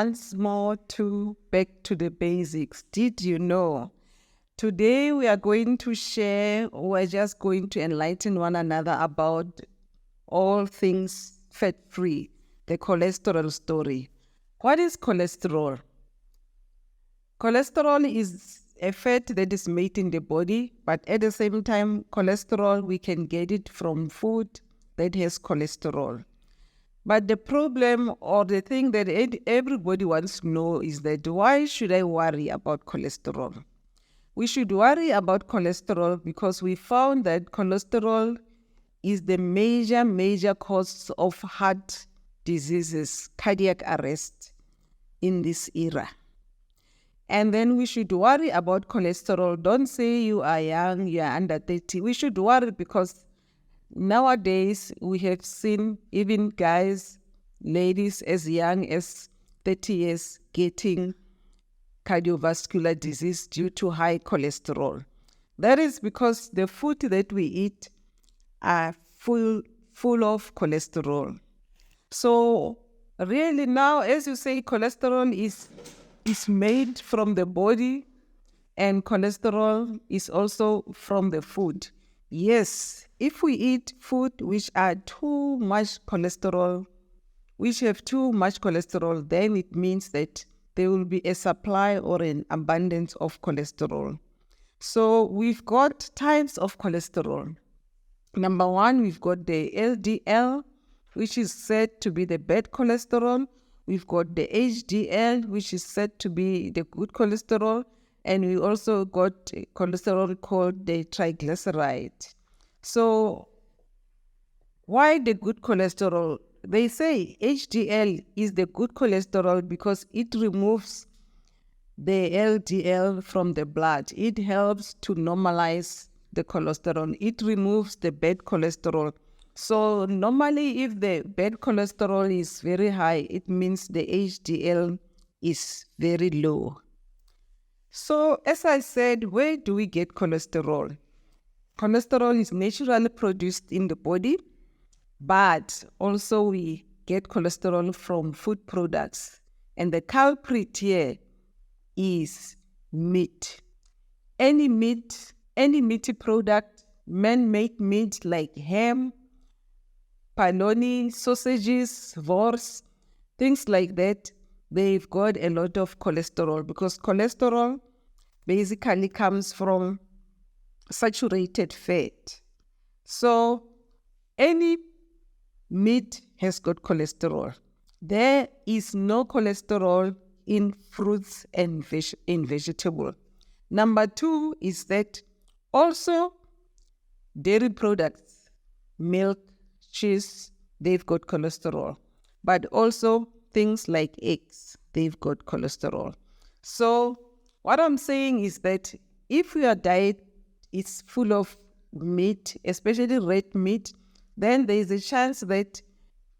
once more to back to the basics. Did you know? Today we're just going to enlighten one another about all things fat-free, the cholesterol story. What is cholesterol? Cholesterol is a fat that is made in the body, but at the same time, cholesterol, we can get it from food that has cholesterol. But the problem or the thing that everybody wants to know is that why should I worry about cholesterol? We should worry about cholesterol because we found that cholesterol is the major cause of heart diseases, cardiac arrest in this era. And then we should worry about cholesterol. Don't say you are young, you are under 30. We should worry because nowadays, we have seen even guys, ladies as young as 30 years getting cardiovascular disease due to high cholesterol. That is because the food that we eat are full of cholesterol. So really now, as you say, cholesterol is made from the body and cholesterol is also from the food. Yes, if we eat food which have too much cholesterol, then it means that there will be a supply or an abundance of cholesterol. So we've got types of cholesterol. Number one, we've got the LDL, which is said to be the bad cholesterol. We've got the HDL, which is said to be the good cholesterol. And we also got cholesterol called the triglyceride. So why the good cholesterol? They say HDL is the good cholesterol because it removes the LDL from the blood. It helps to normalize the cholesterol. It removes the bad cholesterol. So normally if the bad cholesterol is very high, it means the HDL is very low. So as I said, where do we get cholesterol? Cholesterol is naturally produced in the body, but also we get cholesterol from food products. And the culprit here is meat. Any meaty product, man-made meat like ham, panoni, sausages, wors, things like that, they've got a lot of cholesterol because cholesterol basically comes from saturated fat. So any meat has got cholesterol. There is no cholesterol in fruits and in vegetable. Number two is that also dairy products, milk, cheese, they've got cholesterol. But also things like eggs, they've got cholesterol. So what I'm saying is that if your diet is full of meat, especially red meat, then there is a chance that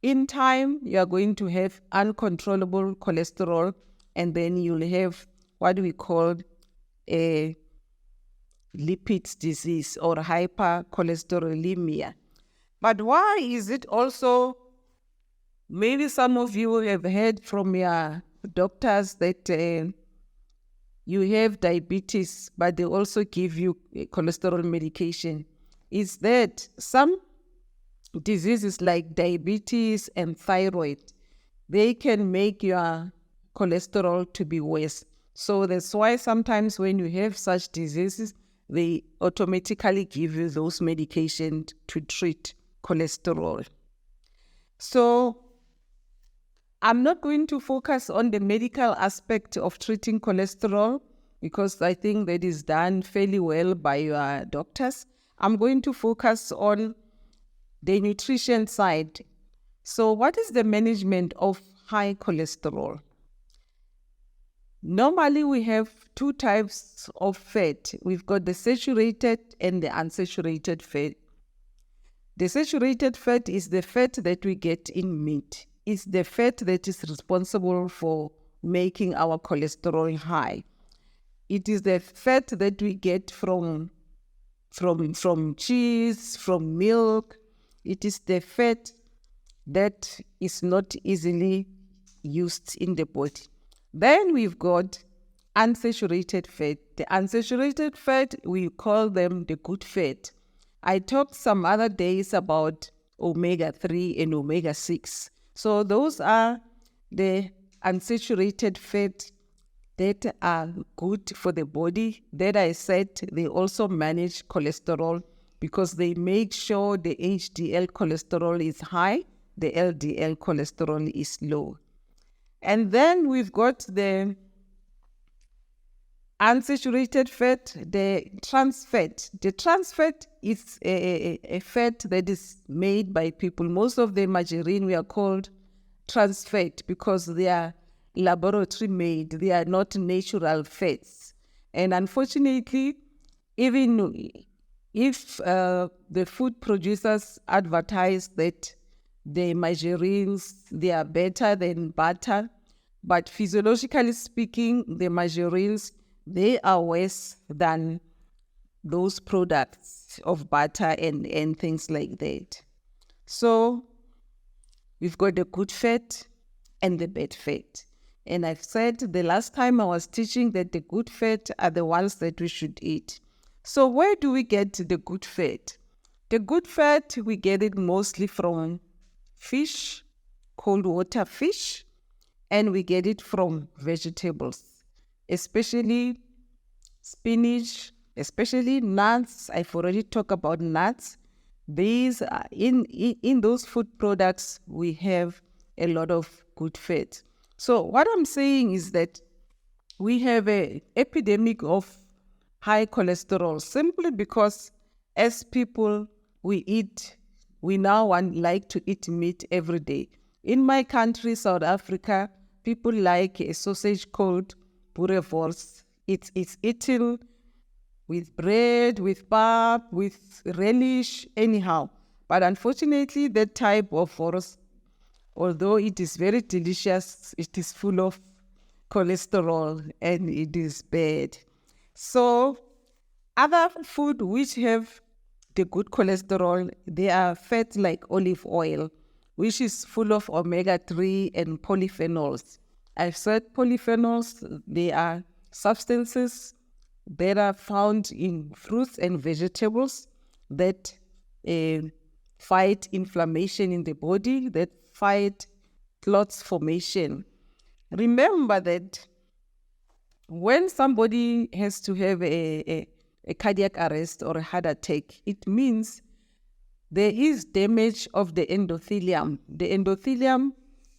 in time you are going to have uncontrollable cholesterol, and then you'll have what we call a lipids disease or hypercholesterolemia. But why is it also, maybe some of you have heard from your doctors that you have diabetes, but they also give you cholesterol medication, is that some diseases like diabetes and thyroid, they can make your cholesterol to be worse. So that's why sometimes when you have such diseases, they automatically give you those medications to treat cholesterol. So I'm not going to focus on the medical aspect of treating cholesterol because I think that is done fairly well by your doctors. I'm going to focus on the nutrition side. So what is the management of high cholesterol? Normally we have two types of fat. We've got the saturated and the unsaturated fat. The saturated fat is the fat that we get in meat. It's the fat that is responsible for making our cholesterol high. It is the fat that we get from cheese, from milk. It is the fat that is not easily used in the body. Then we've got unsaturated fat. The unsaturated fat, we call them the good fat. I talked some other days about omega-3 and omega-6. So those are the unsaturated fat that are good for the body. That I said, they also manage cholesterol because they make sure the HDL cholesterol is high, the LDL cholesterol is low. And then we've got the unsaturated fat, the trans fat. The trans fat is a fat that is made by people. Most of the margarine we are called trans fat because they are laboratory made. They are not natural fats. And unfortunately, even if the food producers advertise that the margarines, they are better than butter, but physiologically speaking, the margarines, they are worse than those products of butter and things like that. So we've got the good fat and the bad fat. And I've said the last time I was teaching that the good fat are the ones that we should eat. So where do we get the good fat? The good fat, we get it mostly from fish, cold water fish, and we get it from vegetables, especially spinach, especially nuts. I've already talked about nuts. These are in those food products, we have a lot of good fat. So what I'm saying is that we have an epidemic of high cholesterol simply because as people, we now like to eat meat every day. In my country, South Africa, people like a sausage called boerewors. It's eaten with bread, with pap, with relish, anyhow. But unfortunately, that type of wors, although it is very delicious, it is full of cholesterol and it is bad. So other food which have the good cholesterol, they are fats like olive oil, which is full of omega-3 and polyphenols. I've said polyphenols, they are substances that are found in fruits and vegetables that fight inflammation in the body, that fight clots formation. Remember that when somebody has to have a cardiac arrest or a heart attack, it means there is damage of the endothelium. The endothelium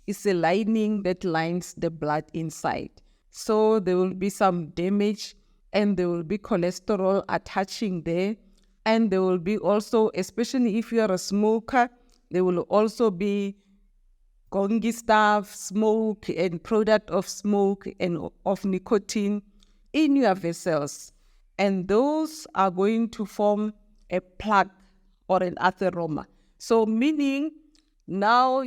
is a lining that lines the blood inside. So there will be some damage and there will be cholesterol attaching there. And there will be also, especially if you are a smoker, there will also be gongi stuff, smoke and product of smoke and of nicotine in your vessels. And those are going to form a plaque or an atheroma. So meaning now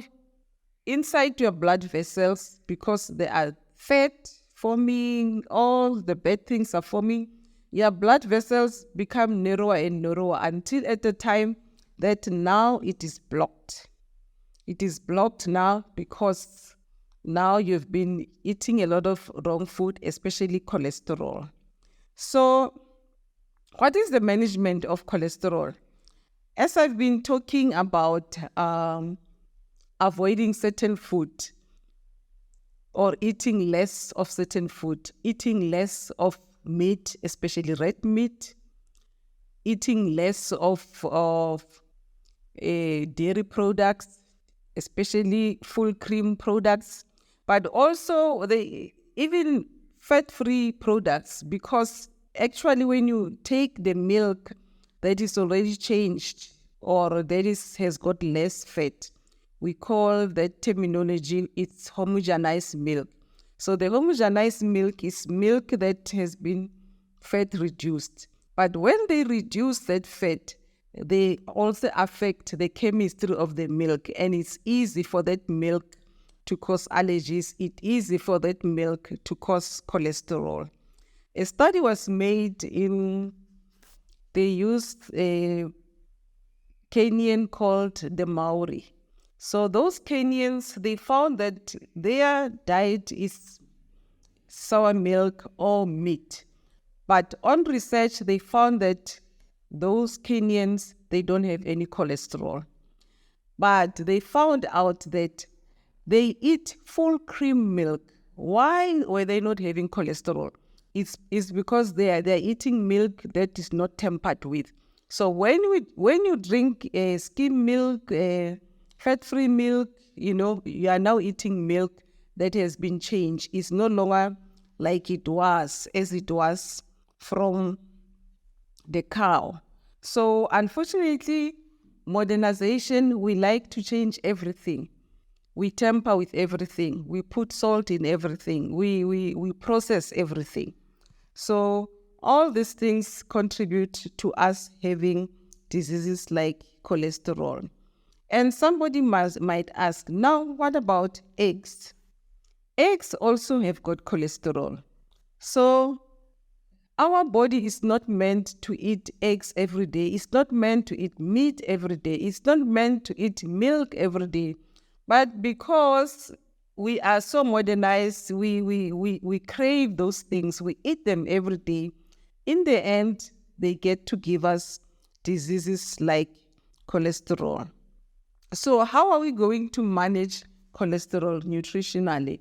inside your blood vessels, because they are fat forming, all the bad things are forming, your blood vessels become narrower and narrower until at the time that now it is blocked. It is blocked now because now you've been eating a lot of wrong food, especially cholesterol. So what is the management of cholesterol? As I've been talking about avoiding certain food or eating less of certain food, eating less of meat, especially red meat, eating less of dairy products, especially full cream products, but also even fat-free products, because actually when you take the milk that is already changed or that has got less fat, we call that terminology, it's homogenized milk. So the homogenized milk is milk that has been fat reduced. But when they reduce that fat, they also affect the chemistry of the milk, and it's easy for that milk to cause allergies. It's easy for that milk to cause cholesterol. A study was made they used a Kenyan called the Maori. So those Kenyans, they found that their diet is sour milk, or meat. But on research, they found that those Kenyans, they don't have any cholesterol. But they found out that they eat full cream milk. Why were they not having cholesterol? It's because they're eating milk that is not tampered with. So when you drink skim milk, fat-free milk, you are now eating milk that has been changed. It's no longer like it was, as it was from the cow. So unfortunately, modernization, we like to change everything. We tamper with everything. We put salt in everything. We process everything. So all these things contribute to us having diseases like cholesterol. And somebody might ask, now what about eggs? Eggs also have got cholesterol. So our body is not meant to eat eggs every day. It's not meant to eat meat every day. It's not meant to eat milk every day. But because we are so modernized, we crave those things. We eat them every day. In the end, they get to give us diseases like cholesterol. So how are we going to manage cholesterol nutritionally?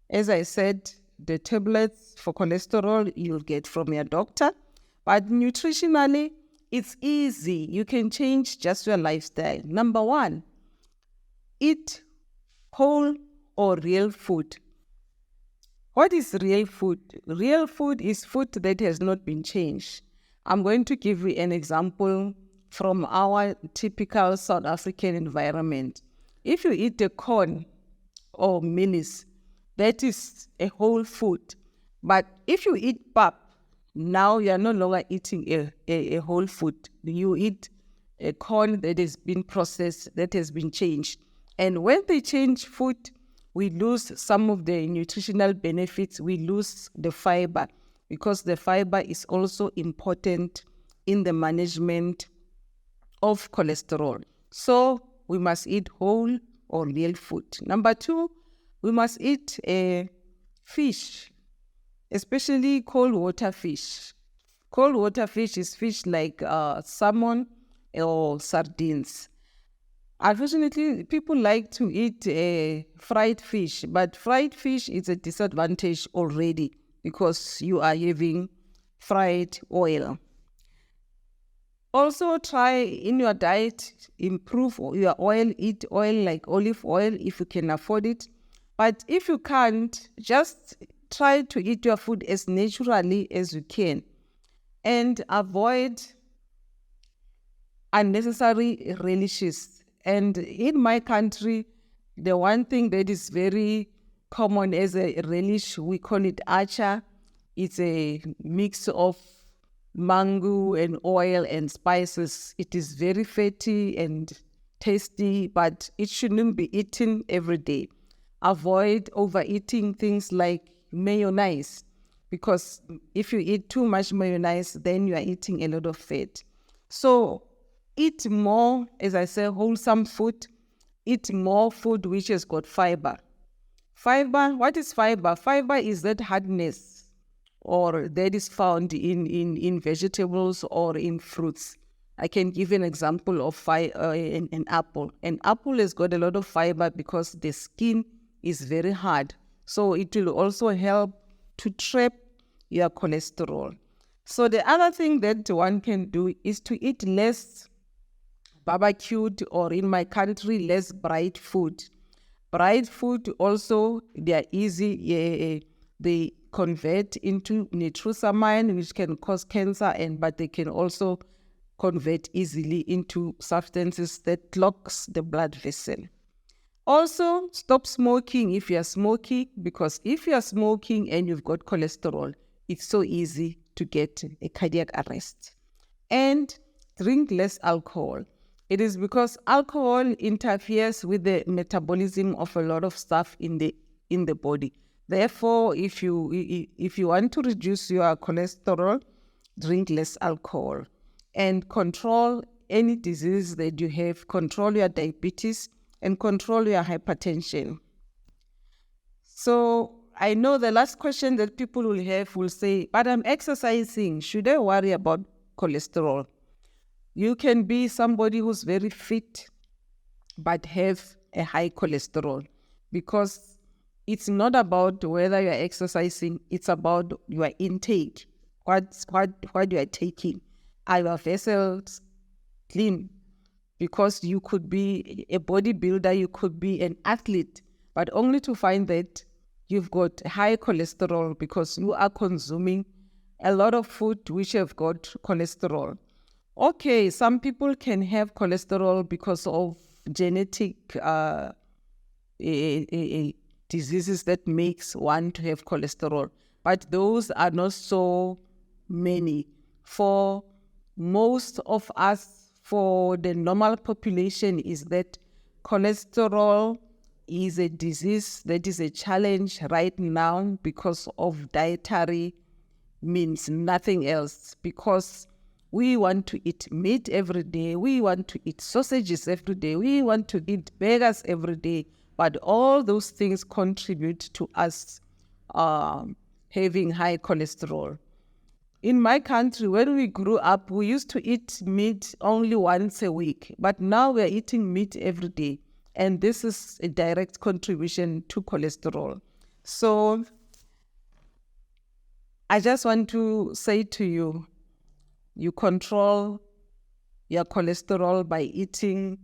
As I said, the tablets for cholesterol you'll get from your doctor. But nutritionally, it's easy. You can change just your lifestyle. Number one, eat whole or real food. What is real food? Real food is food that has not been changed. I'm going to give you an example from our typical South African environment. If you eat a corn or maize, that is a whole food. But if you eat pap, now you are no longer eating a whole food. You eat a corn that has been processed, that has been changed. And when they change food, we lose some of the nutritional benefits. We lose the fiber, because the fiber is also important in the management of cholesterol. So we must eat whole or real food. Number two, we must eat fish, especially cold water fish. Cold water fish is fish like salmon or sardines. Unfortunately, people like to eat fried fish, but fried fish is a disadvantage already because you are having fried oil. Also, try in your diet, improve your oil, eat oil like olive oil if you can afford it. But if you can't, just try to eat your food as naturally as you can and avoid unnecessary relishes. And in my country, the one thing that is very common as a relish, we call it acha. It's a mix of mango and oil and spices. It is very fatty and tasty, but it shouldn't be eaten every day. Avoid overeating things like mayonnaise, because if you eat too much mayonnaise, then you are eating a lot of fat. So eat more, as I say, wholesome food. Eat more food which has got fiber. Fiber, what is fiber? Fiber is that hardness or that is found in vegetables or in fruits. I can give an example of an apple. An apple has got a lot of fiber because the skin is very hard. So it will also help to trap your cholesterol. So the other thing that one can do is to eat less barbecued, or in my country, less bright food. Bright food also, they are easy. They convert into nitrosamine, which can cause cancer, but they can also convert easily into substances that clogs the blood vessel. Also, stop smoking if you are smoking, because if you are smoking and you've got cholesterol, it's so easy to get a cardiac arrest. And drink less alcohol. It is because alcohol interferes with the metabolism of a lot of stuff in the body. Therefore, if you want to reduce your cholesterol, drink less alcohol and control any disease that you have. Control your diabetes and control your hypertension. So I know the last question that people will have will say, but I'm exercising. Should I worry about cholesterol? You can be somebody who's very fit, but have a high cholesterol, because it's not about whether you're exercising, it's about your intake. What you are taking. Are your vessels clean? Because you could be a bodybuilder, you could be an athlete, but only to find that you've got high cholesterol because you are consuming a lot of food which have got cholesterol. Okay, some people can have cholesterol because of genetic diseases that makes one to have cholesterol, but those are not so many. For most of us, for the normal population, is that cholesterol is a disease that is a challenge right now because of dietary means, nothing else. Because we want to eat meat every day, we want to eat sausages every day, we want to eat burgers every day, but all those things contribute to us having high cholesterol. In my country, when we grew up, we used to eat meat only once a week, but now we're eating meat every day. And this is a direct contribution to cholesterol. So I just want to say to you, you control your cholesterol by eating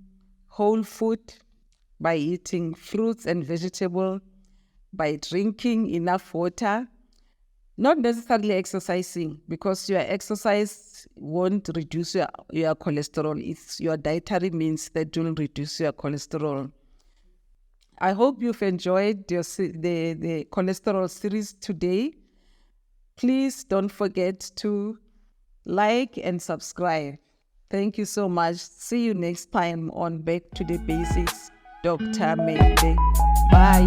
whole food, by eating fruits and vegetables, by drinking enough water, not necessarily exercising, because your exercise won't reduce your cholesterol. It's your dietary means that will reduce your cholesterol. I hope you've enjoyed the cholesterol series today. Please don't forget to like and subscribe. Thank you so much. See you next time on Back to the Basics, Dr. Magde. Bye.